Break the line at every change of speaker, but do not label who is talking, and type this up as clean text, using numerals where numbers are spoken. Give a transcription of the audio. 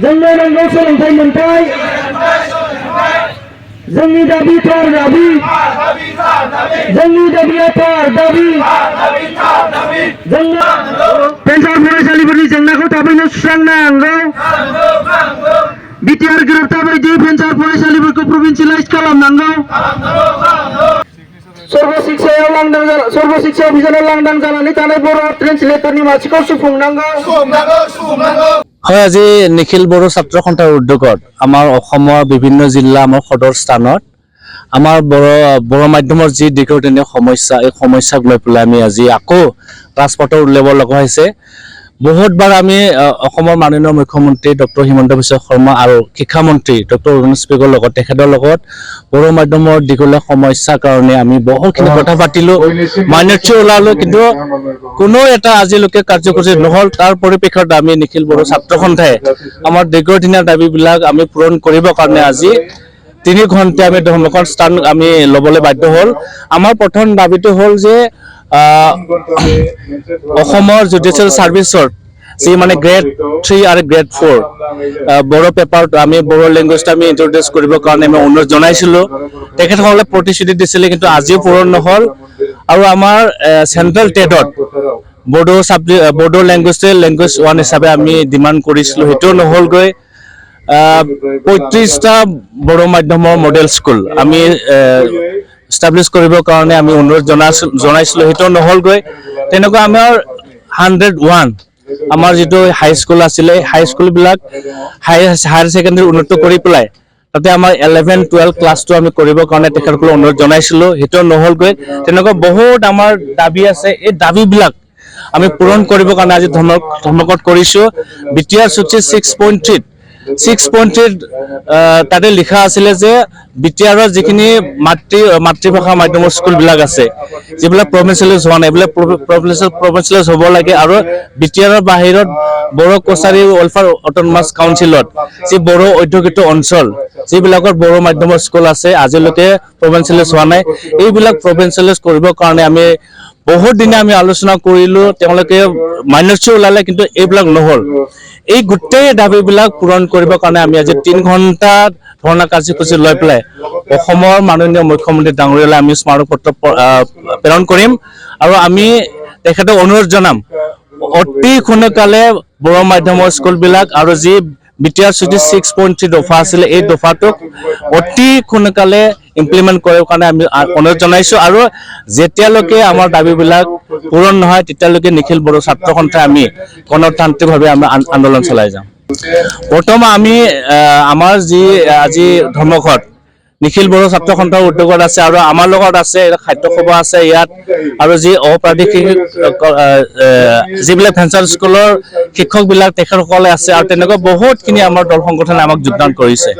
जोंनो नांगौ सोलोंथाइ मोनथाय जोंनि दाबि थार दाबि जोंनि दाबिया थार दाबि जोंनो पेन्सार फरायसालिफोरनि जेंनाखौ थाबैनो सुस्रांनांगौ बिटिआर गोरोबथा बायदि पेन्सार फरायसालिफोरखौ प्रभिन्सियेलाइज खालामनांगौ सर्व शिक्षा अभियानाव लांदां जानानै थानाय बर' ट्रेन्सलेटरनि मासिखौ सुफुंनांगौ।
হয়, আজি নিখিল বড়ো ছাত্ৰ সন্থাৰ উদ্যোগত আমাৰ অসমৰ বিভিন্ন জিলা আমাৰ সদৰ স্থানত আমাৰ বড়ো মাধ্যমৰ যি দীৰ্ঘদিনীয়া সমস্যা এই সমস্যাক লৈ পেলাই আমি আজি আকৌ ৰাজপথত উলিয়াব লগা হৈছে। বহুতবাৰ আমি অসমৰ মাননীয় মুখ্যমন্ত্ৰী ডক্টৰ হিমন্ত বিশ্ব শৰ্মা আৰু শিক্ষামন্ত্ৰী ডক্টৰ অৰুণ স্পেগৰ লগত তেখেতৰ লগত বড়ো মাধ্যমৰ দীঘলীয়া সমস্যাৰ কাৰণে আমি বহুতখিনি কথা পাতিলোঁ, মাইনৰিটি ওলালোঁ, কিন্তু কোনো এটা আজিলৈকে কাৰ্যসূচী নহ'ল। তাৰ পৰিপ্ৰেক্ষিতত আমি নিখিল বড়ো ছাত্ৰ সন্থাই আমাৰ দীৰ্ঘদিনীয়া দাবীবিলাক আমি পূৰণ কৰিবৰ কাৰণে আজি 3 ঘণ্টা আমি ধৰ্মঘট স্থান আমি ল'বলৈ বাধ্য হ'ল। আমাৰ প্ৰথম দাবীটো হ'ল যে অসমৰ জুডিচিয়েল ছাৰ্ভিচৰ যি মানে গ্ৰেড 3 আৰু গ্ৰেড 4 বড়ো পেপাৰটো আমি বড়ো লেংগুৱেজটো আমি ইণ্ট্ৰডিউচ কৰিবৰ কাৰণে আমি অনুৰোধ জনাইছিলোঁ। তেখেতসকলে প্ৰতিশ্ৰুতি দিছিলে, কিন্তু আজিও পূৰণ নহ'ল। আৰু আমাৰ চেণ্ট্ৰেল টেটত বড়ো লেংগুৱেজ 1 হিচাপে আমি ডিমাণ্ড কৰিছিলোঁ, সেইটোও নহ'লগৈ। 35টা বড়ো মাধ্যমৰ মডেল স্কুল আমি ষ্টাব্লিছ কৰিবৰ কাৰণে আমি অনুৰোধ জনাইছিলোঁ, সেইটো নহ'লগৈ। তেনেকুৱা আমাৰ 101 আমাৰ যিটো হাইস্কুল আছিলে, হাইস্কুলবিলাক হায়াৰ ছেকেণ্ডেৰী উন্নত কৰি পেলাই তাতে আমাৰ 11-12 ক্লাছটো আমি কৰিবৰ কাৰণে তেখেতসকলক অনুৰোধ জনাইছিলোঁ, সেইটো নহ'লগৈ। তেনেকুৱা বহুত আমাৰ দাবী আছে, এই দাবীবিলাক আমি পূৰণ কৰিবৰ কাৰণে আজি ধৰ্মঘট কৰিছোঁ। বিটিআৰ চুক্তি 6.3 তাতে লিখা আছিলে যে বিটিআৰৰ যিখিনি মাতৃভাষা মাধ্যমৰ স্কুলবিলাক আছে, যিবিলাক প্ৰভিন্সিয়েলাইজ হোৱা নাই, এইবিলাক প্ৰভিন্সিয়েলাইজ হ'ব লাগে। আৰু বিটিআৰৰ বাহিৰত বড়ো কছাৰী ৱেলফেয়াৰ অট'নমাছ কাউন্সিলত যি বড়ো অধ্যুষিত অঞ্চল যিবিলাকৰ বড়ো মাধ্যমৰ স্কুল আছে আজিলৈকে প্ৰভিন্সিয়েলাইজ হোৱা নাই, এইবিলাক প্ৰভিন্সিয়েলাইজ কৰিবৰ কাৰণে আমি বহুত দিনে আমি আলোচনা কৰিলোঁ, তেওঁলোকে মাইনৰিটি ওলালে, কিন্তু এইবিলাক নহ'ল। এই গোটেই দাবীবিলাক পূৰণ কৰিবৰ কাৰণে আমি আজি 3 ঘণ্টা ধৰ্ণা কাৰ্যসূচী লৈ পেলাই অসমৰ মাননীয় মুখ্যমন্ত্ৰী ডাঙৰীয়ালৈ আমি স্মাৰক পত্ৰ প্ৰেৰণ কৰিম। আৰু আমি তেখেতক অনুৰোধ জনাম অতি সোনকালে বড়ো মাধ্যমৰ স্কুলবিলাক আৰু যি বিটিআৰ চুক্তি 6.3 দফা আছিলে এই দফাটোক অতি সোনকালে ইমপ্লিমেণ্ট কৰাৰ কাৰণে আমি অনুৰোধ জনাইছোঁ। আৰু যেতিয়ালৈকে আমাৰ দাবীবিলাক পূৰণ নহয় তেতিয়ালৈকে নিখিল বড়ো ছাত্ৰ সন্থাই আমি গণতান্ত্ৰিকভাৱে আমি আন্দোলন চলাই যাম। বৰ্তমান আমি আমাৰ যি আজি ধৰ্মঘট নিখিল বড়ো ছাত্ৰ সন্থাৰ উদ্যোগত আছে, আৰু আমাৰ লগত আছে খাদ্য সভা আছে ইয়াত, আৰু যি অপ্ৰাদেশিক যিবিলাক ভেঞ্চাৰ স্কুলৰ শিক্ষকবিলাক তেখেতসকলে আছে, আৰু তেনেকুৱা বহুতখিনি আমাৰ দল সংগঠনে আমাক যোগদান কৰিছে।